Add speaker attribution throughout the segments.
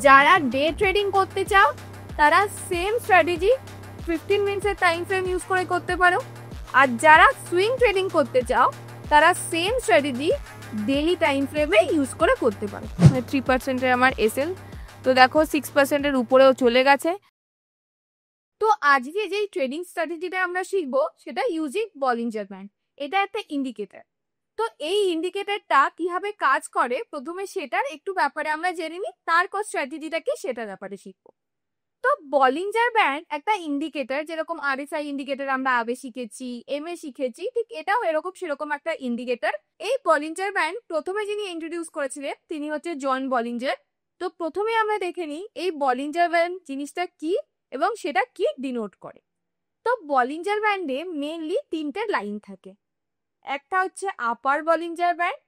Speaker 1: যারা day trading করতে চাও তারা সেম স্ট্র্যাটেজি 15 মিনিটসের টাইম ফ্রেম ইউজ করে করতে পারো, আর যারা সুইং ট্রেডিং করতে চাও তারা সেম স্ট্র্যাটেজি ডেলি টাইম ফ্রেমে ইউজ করে করতে পারো। 3%-এর আমার এসএল, তো দেখো 6%-এর উপরেও চলে গেছে। তো আজকে যেই ট্রেডিং স্ট্র্যাটেজিটা আমরা শিখবো সেটা ইউজিং বলিঞ্জার ব্যান্ড। এটা একটা ইন্ডিকেটর। তো এই ইন্ডিকেটরটা কিভাবে কাজ করে প্রথমে সেটার একটু ব্যাপারে আমরা জেনে নিই, তারপর স্ট্র্যাটেজিটা কি সেটার ব্যাপারে শিখবো। তো বলিঞ্জার ব্যান্ড একটা ইন্ডিকেটর, যেরকম আরএসআই ইন্ডিকেটর আমরা আগে শিখেছি, এমএ শিখেছি, ঠিক এটাও এরকম সেরকম একটা ইন্ডিকেটর। এই বলিঞ্জার ব্যান্ড প্রথমে যিনি ইন্ট্রোডিউস করেছিলেন তিনি হচ্ছে জন বলিঞ্জার। তো প্রথমে আমরা দেখে নিই এই বলিঞ্জার ব্যান্ড জিনিসটা কি এবং সেটা কি ডিনোট করে। তো বলিঞ্জার ব্যান্ডে মেইনলি তিনটে লাইন থাকে। একটা হচ্ছে আপার বলিঞ্জার ব্যান্ড,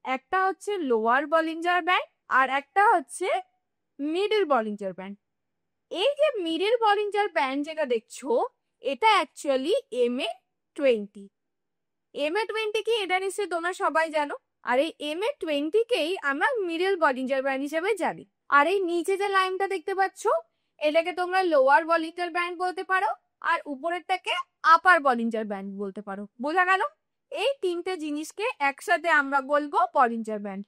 Speaker 1: একটা হচ্ছে লোয়ার বলিঞ্জার ব্যান্ড, আর একটা হচ্ছে মিডল বলিঞ্জার ব্যান্ড। এই যে মিডল বলিঞ্জার ব্যান্ড যেটা দেখছো এটা অ্যাকচুয়ালি MA20। MA20 কি এটা নিশ্চয়ই তোমরা সবাই জানো। আর এই MA20 কেই আমরা মিডল বলিঞ্জার ব্যান্ড হিসেবে জানি। আর এই নিচে যে লাইনটা দেখতে পাচ্ছ এটাকে তোমরা লোয়ার বলিঞ্জার ব্যান্ড বলতে পারো, আর উপরেরটাকে আপার বলিঞ্জার ব্যান্ড বলতে পারো। বোঝা গেল? এই তিনটে জিনিসকে একসাথে আমরা বলবো বলিঞ্জার ব্যান্ড।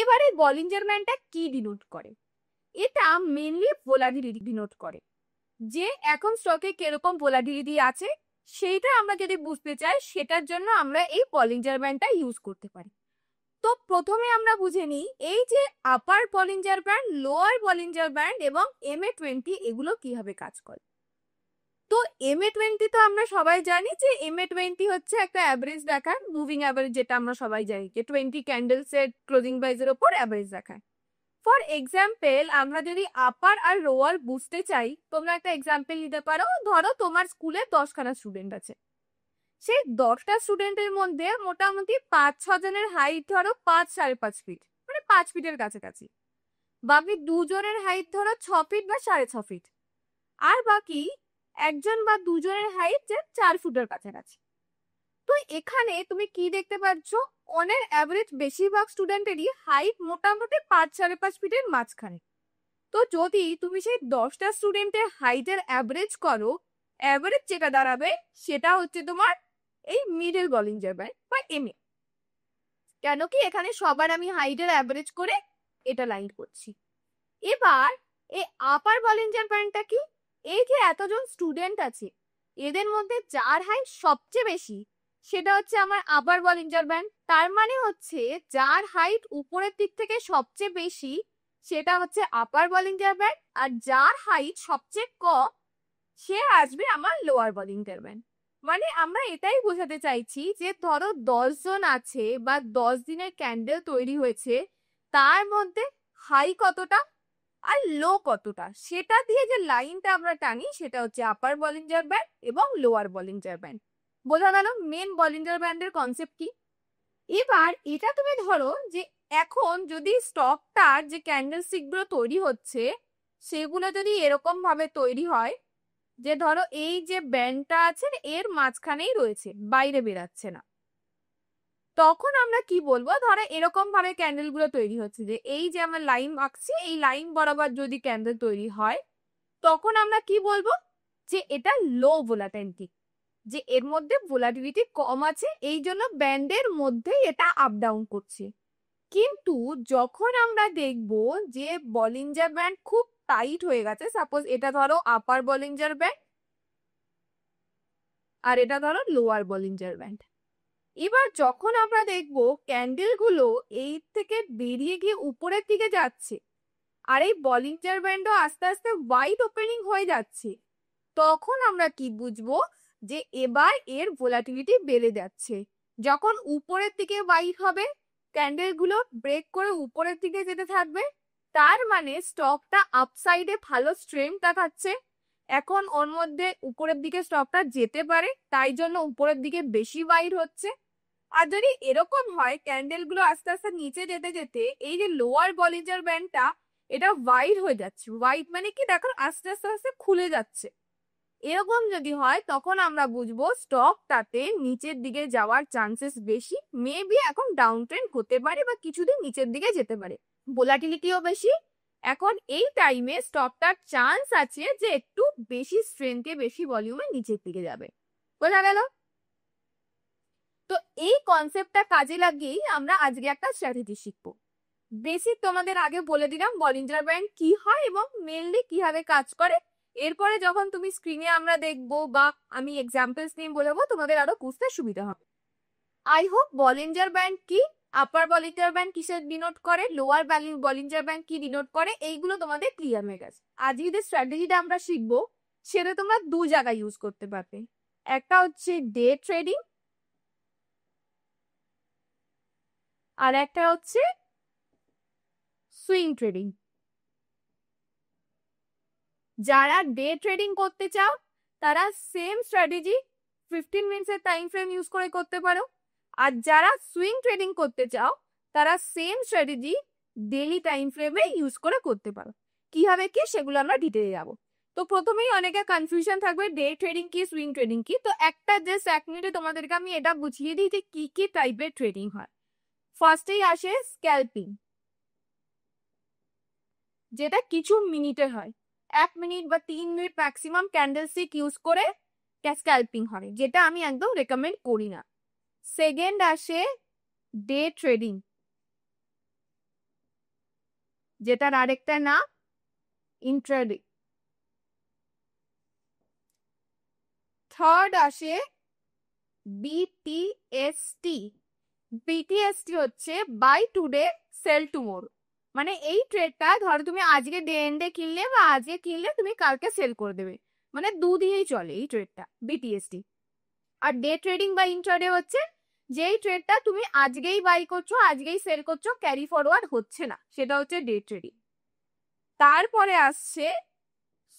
Speaker 1: এবারে বলিঞ্জার ব্যান্ডটা কি ডিনোট করে? এটা মেইনলি ভোলাটিলিটি ডিনোট করে, যে এখন স্টকে কিরকম ভোলাটিলিটি আছে সেইটা আমরা যদি বুঝতে চাই সেটার জন্য আমরা এই বলিঞ্জার ব্যান্ডটা ইউজ করতে পারি। তো প্রথমে আমরা বুঝে নিই এই যে upper Bollinger band, lower Bollinger band এবং MA20 এগুলো কিভাবে কাজ করে। তো MA20 তো আমরা সবাই জানি যে MA20 হচ্ছে একটা অ্যাভারেজ দেখায়, মুভিং অ্যাভারেজ, যেটা আমরা সবাই জানি যে 20 ক্যান্ডেলস এর ক্লোজিং প্রাইসের উপর অ্যাভারেজ দেখায়। ফর এক্সাম্পল আমরা যদি আপার আর লোয়ার বুঝতে চাই, তোমরা একটা এক্সাম্পল নিতে পারো। ধরো তোমার স্কুলে 10খানা স্টুডেন্ট আছে, সেই 10টা স্টুডেন্টের মধ্যে মোটামুটি 5-6 জনের হাইট ধরো 5-5.5 ফিট, মানে 5 ফিটের কাছাকাছি। বাকি 2 জনের হাইট ধরো 6 ফিট বা 6.5 ফিট, আর বাকি 1 বা 2 জনের হাইট যে 4 ফুটের কাছাকাছি। তো এখানে তুমি কি দেখতে পাচ্ছ, অনের অ্যাভারেজ বেশিরভাগ স্টুডেন্টেরই হাইট মোটামুটি 5-5.5 ফিটের মাঝখানে। তো যদি তুমি সেই 10টা স্টুডেন্টের হাইটের অ্যাভারেজ করো, অ্যাভারেজ যেটা দাঁড়াবে সেটা হচ্ছে তোমার এই মিডল বলিঞ্জার ব্যান্ড বা MA। কেন কি এখানে সবার আমি হাইটের অ্যাভারেজ করে এটা লাইন করছি। এবার এই আপার বলিঞ্জার ব্যান্ডটা কি? এই যে এতজন স্টুডেন্ট আছে এদের মধ্যে যার হাইট সবচেয়ে বেশি সেটা হচ্ছে আমার আপার বলিঞ্জার ব্যান্ড। তার মানে হচ্ছে যার হাইট উপরের দিক থেকে সবচেয়ে বেশি সেটা হচ্ছে আপার বলিঞ্জার ব্যান্ড, আর যার হাইট সবচেয়ে কম সে আসবে আমার লোয়ার বলিঞ্জার ব্যান্ড। মানে আমরা এটাই বোঝাতে চাইছি যে ধরো 10 জন আছে বা 10 দিনের ক্যান্ডেল তৈরি হয়েছে, তার মধ্যে হাই কতটা আর লো কতটা সেটা দিয়ে যে লাইনটা আমরা টানি সেটা হচ্ছে আপার বলিঞ্জার ব্যান্ড এবং লোয়ার বলিঞ্জার ব্যান্ড। বোঝা গেল মেন বলিঞ্জার ব্যান্ডের কনসেপ্ট কি। এবার এটা তুমি ধরো যে এখন যদি স্টকটার যে ক্যান্ডেলস্টিক গুলো তৈরি হচ্ছে সেগুলো যদি এরকম ভাবে তৈরি হয় যে ধরো এই যে ব্যান্ডটা আছে এর মাঝখানেই রয়েছে, বাইরে বেরাচ্ছে না, তখন আমরা কি বলবো? ধরো এরকম ভাবে ক্যান্ডেল গুলো তৈরি হচ্ছে যে এই যে আমরা লাইন আঁকছি এই লাইন বরাবর যদি ক্যান্ডেল তৈরি হয় তখন আমরা কি বলবো? যে এটা লো ভোলাটিলিটি, যে এর মধ্যে ভোলাটিলিটি কম আছে, এই জন্য ব্যান্ডের মধ্যেই এটা আপ ডাউন করছে। কিন্তু যখন আমরা দেখবো যে বলিঞ্জার ব্যান্ড খুব টাইট হয়ে গেছে, সাপোজ এটা ধরো আপার বলিঞ্জার ব্যান্ড আর এটা ধরো লোয়ার বলিঞ্জার ব্যান্ড, এবার যখন আমরা দেখবো ক্যান্ডেল গুলো এই থেকে বেরিয়ে গিয়ে উপরের দিকে যাচ্ছে আর এই বলিঞ্জার ব্যান্ডও আস্তে আস্তে ওয়াইড ওপেনিং হয়ে যাচ্ছে, তখন আমরা কি বুঝবো? যে এবার এর ভোলাটিলিটি বেড়ে যাচ্ছে। যখন উপরের দিকে ওয়াইড হবে ক্যান্ডেল গুলো ব্রেক করে উপরের দিকে যেতে থাকবে, তার মানে স্টকটা আপসাইডে ভালো স্ট্রেংথ দেখাচ্ছে, এখন ওর মধ্যে উপরের দিকে স্টকটা যেতে পারে, তাই জন্য উপরের দিকে বেশি ওয়াইড হচ্ছে। আর যদি এরকম হয় ক্যান্ডেল গুলো আস্তে আস্তে নিচে যেতে যেতে এই যে লোয়ার বলিঞ্জার ব্যান্ডটা এটা ওয়াইড হয়ে যাচ্ছে, ওয়াইড মানে কি দেখো আস্তে আস্তে আস্তে খুলে যাচ্ছে, এরকম যদি হয় তখন আমরা বুঝবো স্টকটাতে নিচের দিকে যাওয়ার চান্সেস বেশি, মেবি এখন ডাউন ট্রেন্ড হতে পারে বা কিছুদিন নিচের দিকে যেতে পারে, ভোলাটিলিটিও বেশি। এখন এই টাইমে স্টকটার চান্স আছে যে একটু বেশি স্ট্রেংথে বেশি ভলিউমে নিচের দিকে যাবে। বোঝা গেল? তো এই কনসেপ্টটা কাজে লাগিয়েই আমরা আজকে একটা স্ট্র্যাটেজি শিখবো। বেসিক তোমাদের আগে বলে দিলাম বলিঞ্জার ব্যান্ড কি হয় এবং মেনলি কিভাবে কাজ করে। এরপরে যখন তুমি স্ক্রিনে আমরা দেখবো বা আমি এক্সাম্পলস নিয়ে বলবো তোমাদের আরো বুঝতে সুবিধা হবে। আই হোপ বলিঞ্জার ব্যান্ড কি, আপার বলিঞ্জার ব্যান্ড কিসের ডিনোট করে, লোয়ার বলিঞ্জার ব্যান্ড কি ডিনোট করে, এইগুলো তোমাদের ক্লিয়ার হয়ে গেছে। আজকে যে স্ট্র্যাটেজিটা আমরা শিখবো সেটা তোমরা দু জায়গায় ইউজ করতে পারবে। একটা হচ্ছে ডে ট্রেডিং আর একটা হচ্ছে সুইং ট্রেডিং। যারা ডে ট্রেডিং করতে চাও তারা সেম স্ট্র্যাটেজি 15 মিনিটসের টাইম ফ্রেম ইউজ করে করতে পারো, আর যারা সুইং ট্রেডিং করতে চাও তারা সেম স্ট্র্যাটেজি ডেইলি টাইম ফ্রেমে ইউজ করে করতে পারো। কিভাবে কি সেগুলো আমরা ডিটেইলে যাবো। তো প্রথমেই অনেকে কনফিউশন থাকবে ডে ট্রেডিং কি সুইং ট্রেডিং কি। তো একটা জাস্ট 1 মিনিটে তোমাদেরকে আমি এটা বুঝিয়ে দিই যে কি কি টাইপের ট্রেডিং হয়। ফার্স্টেই আসে স্ক্যালপিং, যেটা কিছু মিনিটে হয়, 1 মিনিট বা 3 মিনিট ম্যাক্সিমাম ক্যান্ডেলস্টিক ইউজ করে স্ক্যালপিং হয়, যেটা আমি একদম রেকমেন্ড করি না। সেকেন্ড আসে ডে ট্রেডিং, যেটার আরেকটা নাম ইন্ট্রাডে। থার্ড আসে বিটিএসটি। বিটিএসটি হচ্ছে বাই টুডে সেল টুমোরো, মানে এই ট্রেডটা ধরো তুমি আজকে ডে এন্ডে কিনলে বা আজকে কিনলে তুমি কালকে সেল করে দেবে, মানে দুদিনেই চলে এই ট্রেডটা বিটিএসটি। আর ডে ট্রেডিং বা ইন্ট্রাডে হচ্ছে যেই ট্রেডটা তুমি আজকেই বাই করছো আজকেই সেল করছো, ক্যারি ফরওয়ার্ড হচ্ছে না, সেটা হচ্ছে ডে ট্রেডিং। তারপরে আসছে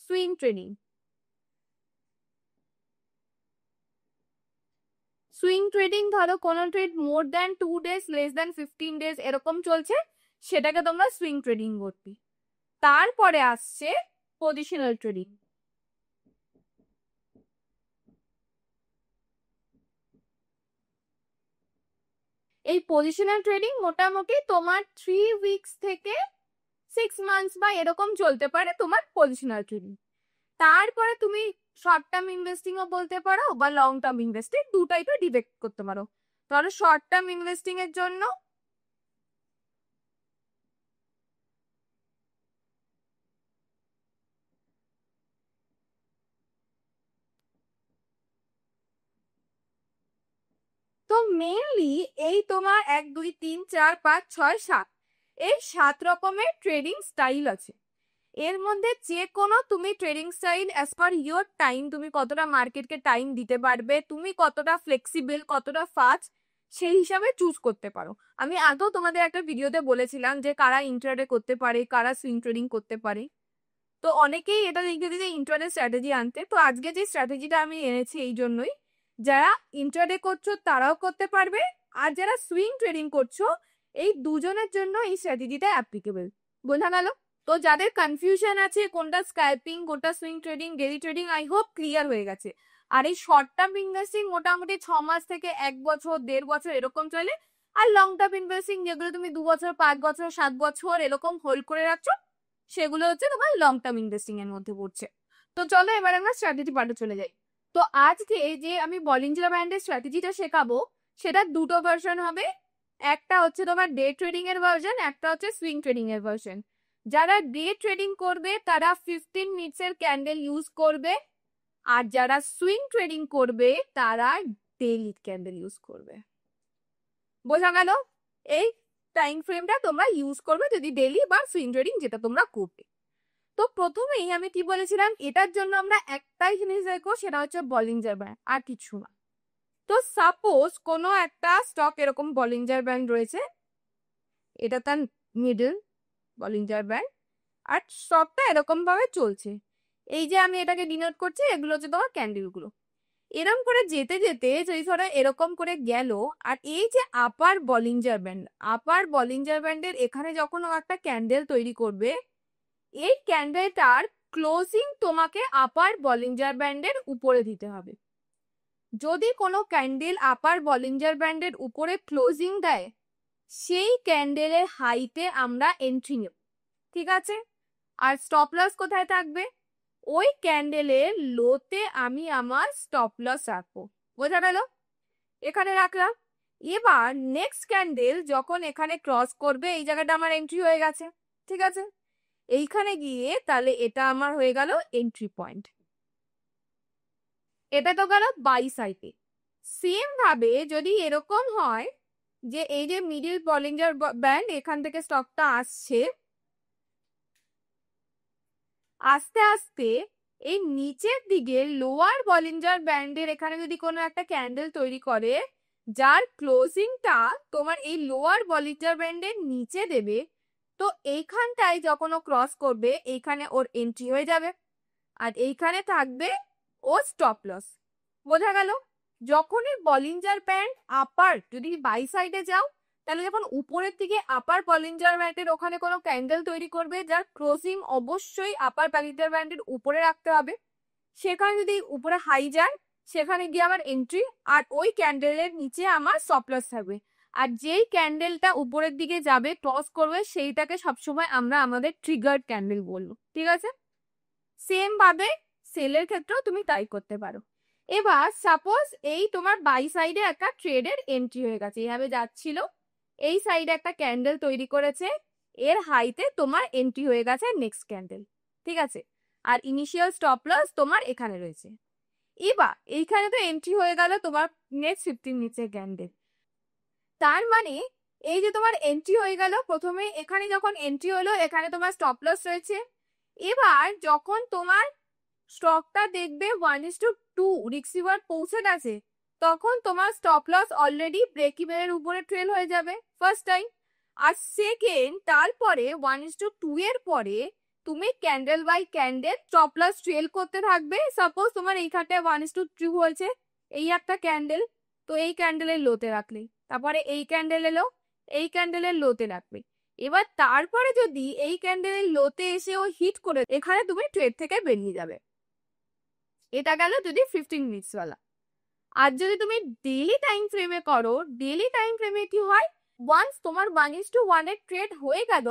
Speaker 1: সুইং ট্রেডিং। সুইং ট্রেডিং ধরো কোনো trade more than 2 days less than 15 days এরকম চলছে, সেটাকে তোমরা সুইং ট্রেডিং করবে। তারপরে আসছে পজিশনাল ট্রেডিং। এই পজিশনাল ট্রেডিং মোটামুটি তোমার 3 উইকস থেকে 6 মান্থস বা এরকম চলতে পারে তোমার পজিশনাল ট্রেডিং। তারপরে তুমি শর্ট টার্ম ইনভেস্টিং ও বলতে পারো বা লং টার্ম ইনভেস্টিং, দু টাইপে ডিভাইড করতে পারো। ধরো শর্ট টার্ম ইনভেস্টিং এর জন্য তো মেইনলি এই তোমার 1 2 3 4 5 6 7 এই 7 রকমের ট্রেডিং স্টাইল আছে। এর মধ্যে যে কোনো তুমি trading style as per your time, তুমি কতটা মার্কেটকে টাইম দিতে পারবে, তুমি কতটা ফ্লেক্সিবল কতটা ফাস্ট, সেই হিসাবে চুজ করতে পারো। আমি আগেও তোমাদের একটা ভিডিওতে বলেছিলাম যে কারা ইন্ট্রাডে করতে পারে কারা সুইং ট্রেডিং করতে পারে। তো অনেকেই এটা লিখে দিয়েছে ইন্ট্রাডে স্ট্র্যাটেজি আনতে, তো আজকে যে স্ট্র্যাটেজিটা আমি এনেছি এই জন্যই, যারা ইন্ট্রাডে করছো তারাও করতে পারবে, আর যারা সুইং ট্রেডিং করছো এই দুজনের জন্য এই স্ট্র্যাটেজিটা অ্যাপ্লিকেবল। বোঝা গেল? তো যাদের কনফিউশন আছে কোনটা স্ক্যালপিং কোনটা swing trading daily trading, I hope clear হয়ে গেছে। আর এই শর্ট টার্ম ইনভেস্টিং মোটামুটি 6 মাস থেকে 1 বছর 1.5 বছর এরকম চলে, আর লং টার্ম ইনভেস্টিং যেগুলো তুমি 2 বছর 5 বছর 7 বছর এরকম হোল্ড করে রাখছো, সেগুলো হচ্ছে তোমার লং টার্ম ইনভেস্টিং এর মধ্যে পড়ছে। তো চলো এবার আমরা স্ট্র্যাটেজি পার্টে চলে যাই। তো আজকে যে আমি বলিঞ্জার ব্যান্ডের স্ট্র্যাটেজিটা শেখাবো সেটা দুটো ভার্সন হবে। একটা হচ্ছে তোমার ডে ট্রেডিং এর ভার্সন, একটা হচ্ছে সুইং ট্রেডিং এর ভার্সন। যারা ডে ট্রেডিং করবে তারা 15 মিনিটসের ক্যান্ডেল ইউজ করবে, আর যারা সুইং ট্রেডিং করবে তারা ডেইলি ক্যান্ডেল ইউজ করবে। বোঝা গেল? এই টাইম ফ্রেমটা তোমরা ইউজ করবে যদি ডেইলি বা সুইং ট্রেডিং যেটা তোমরা করবে। তো প্রথমেই আমি কি বলেছিলাম, এটার জন্য আমরা একটাই জিনিস দেখবো, সেটা হচ্ছে বলিঞ্জার ব্যান্ড, আর কিছু না। তো সাপোজ কোনো একটা স্টক এরকম বলিঞ্জার ব্যান্ড রয়েছে, এটা তার মিডল বলিঞ্জার ব্যান্ড, আর স্টকটা এরকম ভাবে চলছে। এই যে আমি এটাকে ডিনোট করছি, এগুলো হচ্ছে তোমার ক্যান্ডেল গুলো। এরকম করে যেতে যেতে যদি ধরো এরকম করে গেল, আর এই যে আপার বলিঞ্জার ব্যান্ডের এখানে যখন ও একটা ক্যান্ডেল তৈরি করবে, এই ক্যান্ডেলটার ক্লোজিং তোমাকে আপার বলিঞ্জার ব্যান্ডের উপরে দিতে হবে। যদি কোনো ক্যান্ডেল আপার বলিঞ্জার ব্যান্ডের উপরে ক্লোজিং দেয়, সেই ক্যান্ডেলের হাইতে আমরা এন্ট্রি নেব, ঠিক আছে? আর স্টপ লস কোথায় থাকবে? ওই ক্যান্ডেলের লোতে আমি আমার স্টপ লস রাখবো। বোঝা গেল? এখানে রাখলাম। এবার নেক্সট ক্যান্ডেল যখন এখানে ক্রস করবে, এই জায়গাটা আমার এন্ট্রি হয়ে গেছে, ঠিক আছে? এইখানে গিয়ে তাহলে এটা আমার হয়ে গেল এন্ট্রি পয়েন্ট। এটা তো গেল বাই সাইডে। সেম ভাবে যদি এরকম হয় যে এই যে মিডিল বলিঞ্জার ব্যান্ড, এখান থেকে স্টকটা আসছে, আস্তে আস্তে এই নিচের দিকে লোয়ার বলিঞ্জার ব্যান্ডের এখানে যদি কোনো একটা ক্যান্ডেল তৈরি করে, যার ক্লোজিংটা তোমার এই লোয়ার বলিঞ্জার ব্যান্ডের নিচে দেবে, তো এইখানটায় যখন ও ক্রস করবে এইখানে ওর এন্ট্রি হয়ে যাবে, আর এইখানে থাকবে ও স্টপ লস। বোঝা গেল? যখনই বলিঞ্জার ব্যান্ড আপার, যদি বাই সাইডে যাও, তাহলে যখন উপরের দিকে আপার বলিঞ্জার ব্যান্ডের ওখানে কোনো ক্যান্ডেল তৈরি করবে যার ক্লোজিং অবশ্যই আপার বলিঞ্জার ব্যান্ডের উপরে রাখতে হবে, সেখানে যদি উপরে হাই যায় সেখানে গিয়ে আমার এন্ট্রি, আর ওই ক্যান্ডেলের নিচে আমার স্টপ লস থাকবে। আর যেই ক্যান্ডেলটা উপরের দিকে যাবে ক্রস করবে সেইটাকে সবসময় আমরা আমাদের ট্রিগার্ড ক্যান্ডেল বলবো, ঠিক আছে? সেম ভাবে সেলের ক্ষেত্রেও তুমি তাই করতে পারো। এবার সাপোজ এই তোমার বাই সাইডে একটা ট্রেডের এন্ট্রি হয়ে গেছে, এইভাবে যাচ্ছিল, এই সাইডে একটা ক্যান্ডেল তৈরি করেছে, এর হাইতে তোমার এন্ট্রি হয়ে গেছে নেক্সট ক্যান্ডেল, ঠিক আছে? আর ইনিশিয়াল স্টপ লস তোমার এখানে রয়েছে। এবার এইখানে তো এন্ট্রি হয়ে গেল তোমার নেক্সট 15 নিচের ক্যান্ডেল। তার মানে এই যে তোমার এন্ট্রি হয়ে গেল, প্রথমে এখানে যখন এন্ট্রি হলো এখানে তোমার স্টপ লস রয়েছে। এবার যখন তোমার স্টকটা দেখবে 1:2 রিসিভার পৌঁছে গেছে, তখন তোমার স্টপ লস অলরেডি ব্রেক ইভেনের উপরে ট্রেল হয়ে যাবে ফার্স্ট টাইম। আর সেকেন্ড, তারপরে 1:2 এর পরে তুমি candle by candle stop loss trail করতে থাকবে। সাপোজ তোমার এইখানটায় 1:2 হয়েছে, এই একটা ক্যান্ডেল, তো এই ক্যান্ডেলের লোতে রাখলে, তারপরে এই ক্যান্ডেল এলো, এই ক্যান্ডেলের লোতে রাখবে। এবার তারপরে যদি এই ক্যান্ডেলের লোতে এসে ও হিট করে, এখানে তুমি ট্রেড থেকে বেরিয়ে যাবে। এটা গেল যদি 15 মিনিটস ওয়ালা। আর যদি তুমি ডেইলি টাইম ফ্রেমে করো, ডেইলি টাইম ফ্রেমে কি হয়, ওয়ান্স তোমার 1:1 এর ট্রেড হয়ে গেল,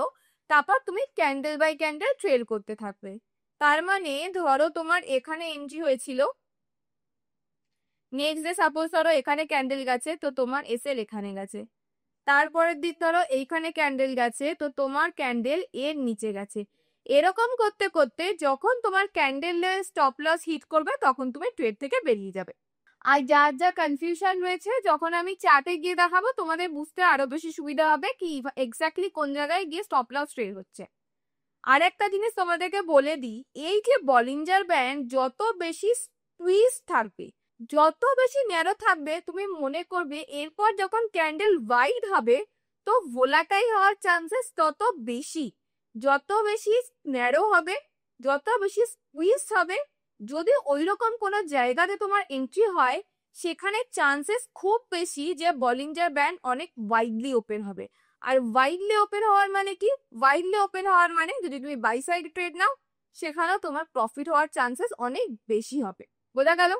Speaker 1: তারপর তুমি ক্যান্ডেল বাই ক্যান্ডেল ট্রেড করতে থাকবে। তার মানে ধরো তোমার এখানে এন্ট্রি হয়েছিল, নেক্সট ডে সাপোজ ধরো এখানে ক্যান্ডেল গেছে, তো তোমার এসএল এখানে গেছে। তারপরের দিন ধরো এইখানে ক্যান্ডেল গেছে, তো তোমার ক্যান্ডেল এর নিচে গেছে। এরকম করতে করতে যখন তোমার ক্যান্ডেলের স্টপ লস হিট করবে তখন তুমি ট্রেড থেকে বেরিয়ে যাবে। আর যার যা কনফিউশন রয়েছে, যখন আমি চার্টে গিয়ে দেখাবো তোমাদের বুঝতে আরো বেশি সুবিধা হবে কি এক্স্যাক্টলি কোন জায়গায় গিয়ে স্টপ লস ট্রেড হচ্ছে। আর একটা জিনিস তোমাদেরকে বলে দিই, এই যে বলিঞ্জার ব্যান্ড যত বেশি স্কুইজ থাকবে, যত বেশি ন্যারো থাকবে, তুমি মনে করবে এরপর যখন ক্যান্ডেল ওয়াইড হবে তো ভোলাটাইল হওয়ার চান্সেস তত বেশি। যত বেশি ন্যারো হবে, যত বেশি স্কুইজ হবে, যদি ওইরকম কোনো জায়গাতে তোমার এন্ট্রি হয়, সেখানে চান্সেস খুব বেশি যে বলিঞ্জার ব্যান্ড অনেক ওয়াইডলি ওপেন হবে। আর ওয়াইডলি ওপেন হওয়ার মানে কি? ওয়াইডলি ওপেন হওয়ার মানে যদি তুমি বাই সাইড ট্রেড নাও, সেখানেও তোমার প্রফিট হওয়ার চান্সেস অনেক বেশি হবে। বোঝা গেল?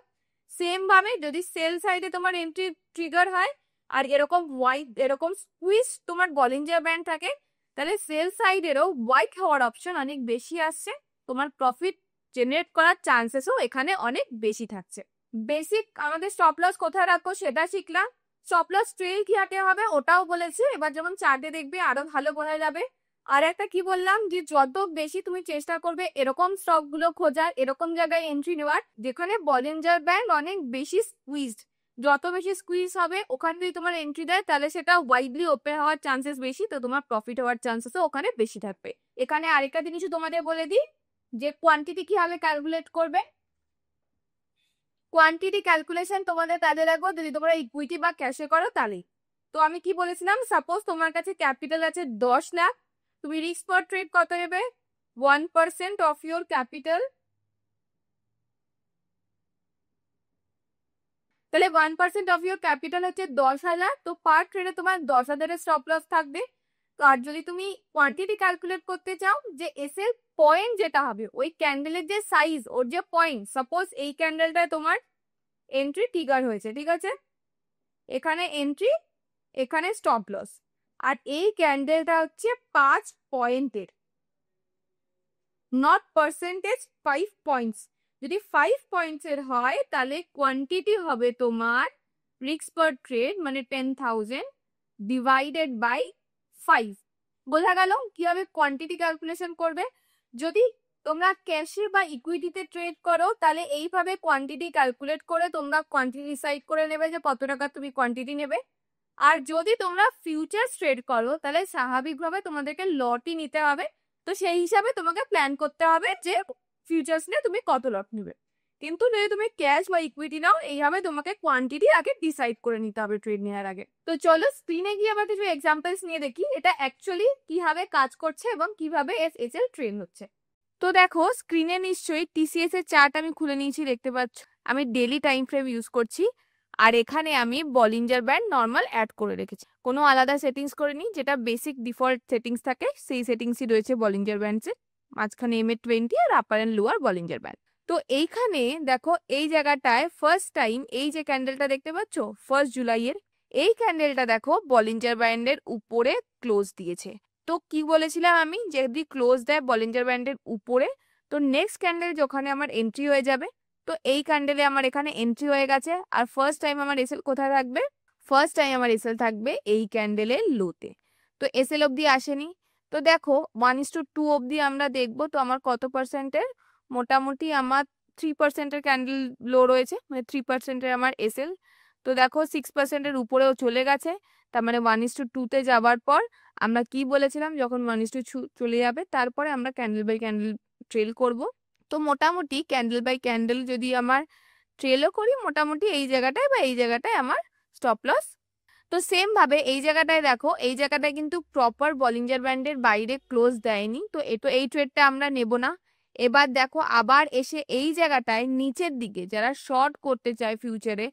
Speaker 1: সেম ভাবে যদি সেল সাইডে তোমার এন্ট্রি ট্রিগার হয় আর এরকম ওয়াইড, এরকম স্কুইজ তোমার বলিঞ্জার ব্যান্ড থাকে, তাহলে সেল সাইডেরও ওয়াইড হওয়ার অপশন অনেক বেশি আসছে, তোমার প্রফিট জেনারেট করার চান্সেসও এখানে অনেক বেশি থাকছে। বেসিক আমাদের স্টপ লস কোথায় রাখবো সেটা শিখলাম, স্টপ লস ট্রেল কি হাতে হবে ওটাও বলেছে। এবার যখন চার্টে দেখবে আরো ভালো বোঝা যাবে। আর একটা কি বললাম, যে যত বেশি তুমি চেষ্টা করবে এরকম স্টক গুলো খোঁজার, এরকম জায়গায় এন্ট্রি নেওয়ার যেখানে বলিঞ্জার ব্যান্ড অনেক বেশি স্কুইজড, যত বেশি স্কুইজ হবে ওখানে যদি তোমার এন্ট্রি দেয় তাহলে সেটা ওয়াইডলি ওপেন হওয়ার চান্সেস বেশি, তো তোমার প্রফিট হওয়ার চান্সেসও ওখানে বেশি থাকবে। এখানে আরেকটা জিনিসও তোমাদের বলে দিই যে কোয়ান্টিটি কিভাবে ক্যালকুলেট করবে। কোয়ান্টিটি ক্যালকুলেশন তোমাদের তাহলে রাখবো যদি তোমরা ইকুইটি বা ক্যাশে করো তাহলেই। তো আমি কি বলেছিলাম, সাপোজ তোমার কাছে ক্যাপিটাল আছে 10 লাখ, তুমি রিস্ক পার ট্রেড কত নেবে? 1% অফ ইউর ক্যাপিটাল। তাহলে 1% অফ ইউর ক্যাপিটাল হচ্ছে 10,000, তো পার ট্রেডে তোমার 10,000 এর স্টপ লস থাকবে। আর যদি তুমি কোয়ান্টিটি ক্যালকুলেট করতে চাও যে এসএল পয়েন্ট যেটা হবে ওই ক্যান্ডেলের যে সাইজ ওর যে পয়েন্ট, সাপোজ এই ক্যান্ডেলটায় তোমার এন্ট্রি ট্রিগার হয়েছে, ঠিক আছে, এখানে এন্ট্রি, এখানে স্টপ লস, আর এই ক্যান্ডেলটা হচ্ছে 5 পয়েন্টের, নট পার্সেন্টেজ, 5 পয়েন্টস। যদি 5 পয়েন্টস এর হয় তাহলে কোয়ান্টিটি হবে তোমার রিস্ক পার ট্রেড মানে 10,000 ডিভাইডেড বাই 5। বোঝা গেল কিভাবে কোয়ান্টিটি ক্যালকুলেশন করবে? যদি তোমরা ক্যাশে বা ইকুইটিতে ট্রেড করো তাহলে এইভাবে কোয়ান্টিটি ক্যালকুলেট করে তোমরা কোয়ান্টিটি ডিসাইড করে নেবে যে কত টাকা তুমি কোয়ান্টিটি নেবে। আর যদি তোমরা ফিউচার্স ট্রেড করো তাহলে স্বাভাবিকভাবে তোমাদেরকে লটই নিতে হবে, তো সেই হিসাবে তোমাকে প্ল্যান করতে হবে যে ফিউচার্স নিয়ে তুমি কত লট নেবে। কিন্তু যদি তুমি ক্যাশ বা ইকুইটি নাও এইভাবে তোমাকে কোয়ান্টিটি আগে ডিসাইড করে নিতে হবে ট্রেড নেওয়ার আগে। তো চলো স্ক্রিনে গিয়ে আবার কিছু এক্সাম্পলস নিয়ে দেখি এটা অ্যাকচুয়ালি কিভাবে কাজ করছে এবং কিভাবে এসএল ট্রেড হচ্ছে। তো দেখো স্ক্রিনে নিশ্চয়ই টিসিএস এর চার্ট আমি খুলে নিয়েছি, দেখতে পাচ্ছ আমি ডেলি টাইম ফ্রেম ইউজ করছি, আর এখানে আমি বলিঞ্জার ব্যান্ড নর্মাল অ্যাড করে রেখেছি, কোনো আলাদা সেটিংস করিনি, যেটা বেসিক ডিফল্ট সেটিংস থাকে সেই সেটিংসই রয়েছে বলিঞ্জার ব্যান্ডসে, মাঝখানে MA20 আর upper and lower Bollinger band. তো এইখানে দেখো এই জায়গাটায় ফার্স্ট টাইম এই যে ক্যান্ডেলটা দেখতে পাচ্ছ 1 জুলাইয়ের, এই ক্যান্ডেলটা দেখো বলিঞ্জার ব্যান্ডের উপরে ক্লোজ দিয়েছে। তো কি বলেছিলাম আমি, যদি ক্লোজ দেয় বলিঞ্জার ব্যান্ডের উপরে তো নেক্সট ক্যান্ডেল যখন আমার এন্ট্রি হয়ে যাবে, তো এই ক্যান্ডেলে আমার এখানে এন্ট্রি হয়ে গেছে, আর ফার্স্ট টাইম আমার এসএল কোথায় থাকবে, ফার্স্ট টাইম আমার এসএল থাকবে এই ক্যান্ডেলের লোতে। তো এসএল অবধি আসেনি, তো দেখো 1:2 অবধি আমরা দেখবো, তো আমার কত পার্সেন্টের, মোটামুটি আমার 3%-এর ক্যান্ডেল লো রয়েছে, মানে 3%-এর আমার এসএল। তো দেখো 6%-এর উপরেও চলে গেছে, তার মানে 1:2-তে যাবার পর আমরা কি বলেছিলাম, যখন 1:2 চলে যাবে তারপরে আমরা ক্যান্ডেল বাই ক্যান্ডেল ট্রেল করব। তো মোটামুটি ক্যান্ডেল বাই ক্যান্ডেল যদি আমার ট্রেলও করি, মোটামুটি এই জায়গাটায় বা এই জায়গাটায় আমার স্টপ লস। তো সেম ভাবে এই জায়গাটায় দেখো, এই জায়গাটায় কিন্তু প্রপার বলিঞ্জার ব্যান্ডের বাইরে ক্লোজ দেয়নি, তো এই ট্রেডটা আমরা নেব না। এবার দেখো আবার এসে এই জায়গাটায় নিচের দিকে যারা শর্ট করতে চায় ফিউচারে,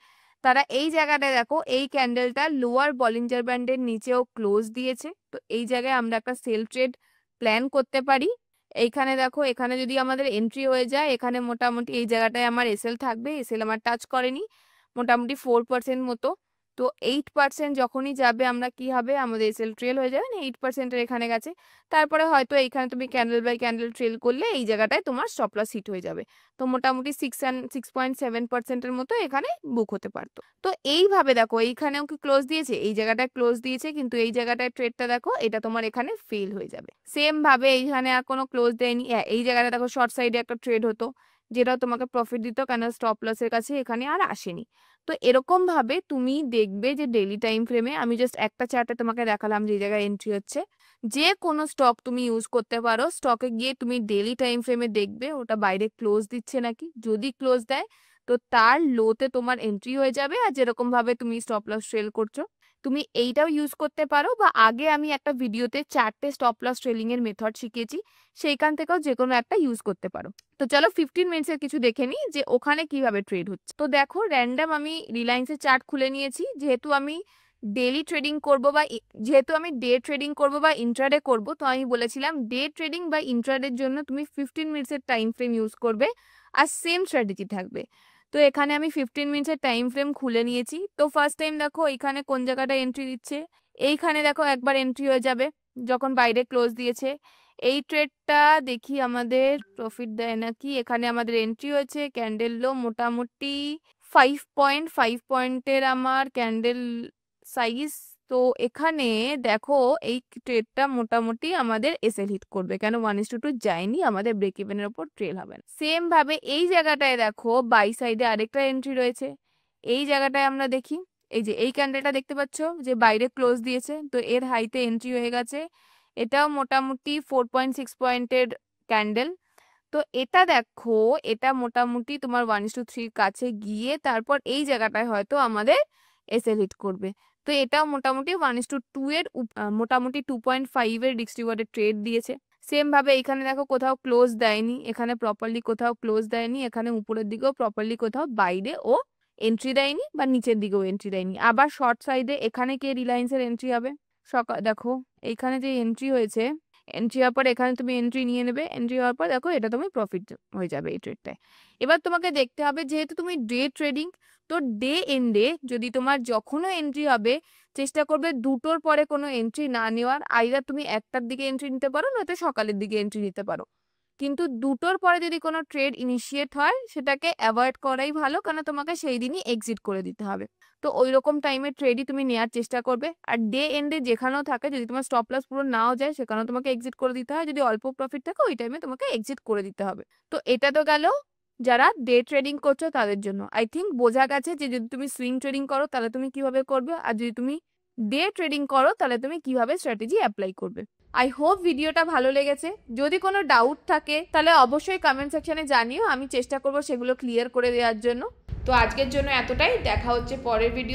Speaker 1: তারা এই জায়গাটায় দেখো এই ক্যান্ডেলটা লোয়ার বলিঞ্জার ব্যান্ডের নিচেও ক্লোজ দিয়েছে, তো এই জায়গায় আমরা একটা সেল ট্রেড প্ল্যান করতে পারি। এইখানে দেখো এখানে যদি আমাদের এন্ট্রি হয়ে যায়, এখানে মোটামুটি এই জায়গাটায় আমার এসএল থাকবে, এসএল আমার টাচ করেনি, মোটামুটি 4% মতো। তো 8% যখনই যাবে আমরা কি হবে, আমাদের এসএল ট্রেল হয়ে যাবে না, 8%-এর এখানে গেছে, তারপরে হয়তো এইখানে তুমি ক্যান্ডেল বাই ক্যান্ডেল ট্রেল করলে এই জায়গাটায় তোমার স্টপ লস হিট হয়ে যাবে, তো মোটামুটি 6.7%-এর মতো এখানে বুক হতে পারতো। তো এইভাবে দেখো এইখানেও কি ক্লোজ দিয়েছে, এই জায়গাটায় ক্লোজ দিয়েছে, কিন্তু এই জায়গাটায় ট্রেডটা দেখো এটা তোমার এখানে ফেল হয়ে যাবে। সেম ভাবে এইখানে আর কোনো ক্লোজ দেয়নি, এই জায়গাটা দেখো শর্ট সাইডে একটা ট্রেড হতো যেটা তোমাকে প্রফিট দিত, কেন স্টপ লসের কাছে এখানে আর আসেনি। তো এরকম ভাবে তুমি দেখবে যে ডেইলি টাইম ফ্রেমে, আমি জাস্ট একটা চার্টে তোমাকে দেখালাম যে জায়গায় এন্ট্রি হচ্ছে, যে কোনো স্টক তুমি ইউজ করতে পারো, স্টকে গিয়ে তুমি ডেইলি টাইম ফ্রেমে দেখবে ওটা বাইরে ক্লোজ দিচ্ছে নাকি, যদি ক্লোজ দেয় তো তার লোতে তোমার এন্ট্রি হয়ে যাবে, আর যেরকম ভাবে তুমি স্টপ লস ট্রেল করছো তুমি এইটাও ইউজ করতে পারো, বা আগে আমি একটা ভিডিওতে 4টে স্টপ লস ট্রেলিং এর মেথড শিখিয়েছি, সেইখান থেকেও যে কোনো একটা ইউজ করতে পারো। তো চলো 15 মিনিটসের কিছু দেখে নিই যে ওখানে কিভাবে ট্রেড হচ্ছে। তো দেখো র্যান্ডম আমি রিলায়েন্সের চার্ট খুলে নিয়েছি, যেহেতু আমি ডেলি ট্রেডিং করব বা যেহেতু আমি ডে ট্রেডিং করব বা ইন্ট্রাডে করব, তো আমি বলেছিলাম ডে ট্রেডিং বা ইন্ট্রাডের জন্য তুমি 15 মিনিটসের টাইম ফ্রেম ইউজ করবে আর সেম স্ট্র্যাটেজি থাকবে। তো এখানে আমি 15 মিনিটসের টাইম ফ্রেম খুলে নিয়েছি। তো ফার্স্ট টাইম দেখো এখানে কোন জায়গাটা এন্ট্রি দিচ্ছে, এইখানে দেখো একবার এন্ট্রি হয়ে যাবে যখন বাইরে ক্লোজ দিয়েছে। এই ট্রেডটা দেখি আমাদের প্রফিট দেয় নাকি, এখানে আমাদের এন্ট্রি হয়েছে, ক্যান্ডেল লো মোটামুটি 5.5 পয়েন্টের আমার ক্যান্ডেল সাইজ। তো এখানে দেখো এই ট্রেডটা মোটামুটি আমাদের এসএল হিট করবে, কেন 1:2 যায়নি, আমাদের ব্রেক ইভেনের উপর ট্রেল হবে না। সেম ভাবে এই জায়গাটায় দেখো বাই সাইডে আরেকটা এন্ট্রি রয়েছে, এই জায়গাটায় আমরা দেখি এই যে এই ক্যান্ডেলটা দেখতে পাচ্ছ যে বাইরে ক্লোজ দিয়েছে, তো এর হাইতে এন্ট্রি হয়ে গেছে, এটাও মোটামুটি 4.6 পয়েন্টের ক্যান্ডেল। তো এটা দেখো এটা মোটামুটি তোমার 1:3 কাছে গিয়ে তারপর এই জায়গাটায় হয়তো আমাদের এসএল হিট করবে। তো এটাও মোটামুটি 1:2 এর মোটামুটি 2.5 এর রিস্ক রিওয়ার্ডের ট্রেড দিয়েছে। সেম ভাবে এখানে দেখো কোথাও ক্লোজ দেয়নি, এখানে প্রপারলি কোথাও ক্লোজ দেয়নি, এখানে উপরের দিকেও প্রপারলি কোথাও বাইরে ও এন্ট্রি দেয়নি বা নিচের দিকেও এন্ট্রি দেয়নি। আবার শর্ট সাইডে এখানে কে রিলায়েন্সের এন্ট্রি হবে, সকাল দেখো এইখানে যে এন্ট্রি হয়েছে, এন্ট্রি হওয়ার পর এখানে তুমি এন্ট্রি নিয়ে নেবে, এন্ট্রি হওয়ার পর দেখো এটা তুমি প্রফিট হয়ে যাবে এই ট্রেডটায়। এবার তোমাকে দেখতে হবে যেহেতু তুমি ডে ট্রেডিং, তো ডে এন্ডে যদি তোমার যখনও এন্ট্রি হবে চেষ্টা করবে দুটোর পরে কোনো এন্ট্রি না নেওয়ার। আইদার তুমি একটার দিকে এন্ট্রি নিতে পারো, নয়তো সকালের দিকে এন্ট্রি নিতে পারো, কিন্তু দুটোর পরে যদি কোনো ট্রেড ইনিশিয়েট হয় সেটাকে অ্যাভয়েড করাই ভালো, কারণ তোমাকে সেই দিনই এক্সিট করে দিতে হবে। তো ওই রকম টাইমের ট্রেডই তুমি নেওয়ার চেষ্টা করবে। আর ডে এন্ডে যেখানেও থাকে যদি তোমার স্টপ লস পুরো নাও যায় সেখানেও তোমাকে এক্সিট করে দিতে হয়, যদি অল্প প্রফিট থাকে ওই টাইমে তোমাকে এক্সিট করে দিতে হবে। তো এটা তো গেল যারা ডে ট্রেডিং করছো তাদের জন্য। আই থিঙ্ক বোঝা গেছে যে যদি তুমি সুইং ট্রেডিং করো তাহলে তুমি কিভাবে করবে, আর যদি তুমি ডে ট্রেডিং করো তাহলে তুমি কিভাবে স্ট্র্যাটেজি অ্যাপ্লাই করবে। আই হোপ ভিডিওটা ভালো লেগেছে। যদি কোনো ডাউট থাকে তাহলে অবশ্যই কমেন্ট সেকশনে জানিও, আমি চেষ্টা করবো সেগুলো ক্লিয়ার করে দেওয়ার জন্য। তো আজকের জন্য এতটাই, দেখা হচ্ছে পরের ভিডিও।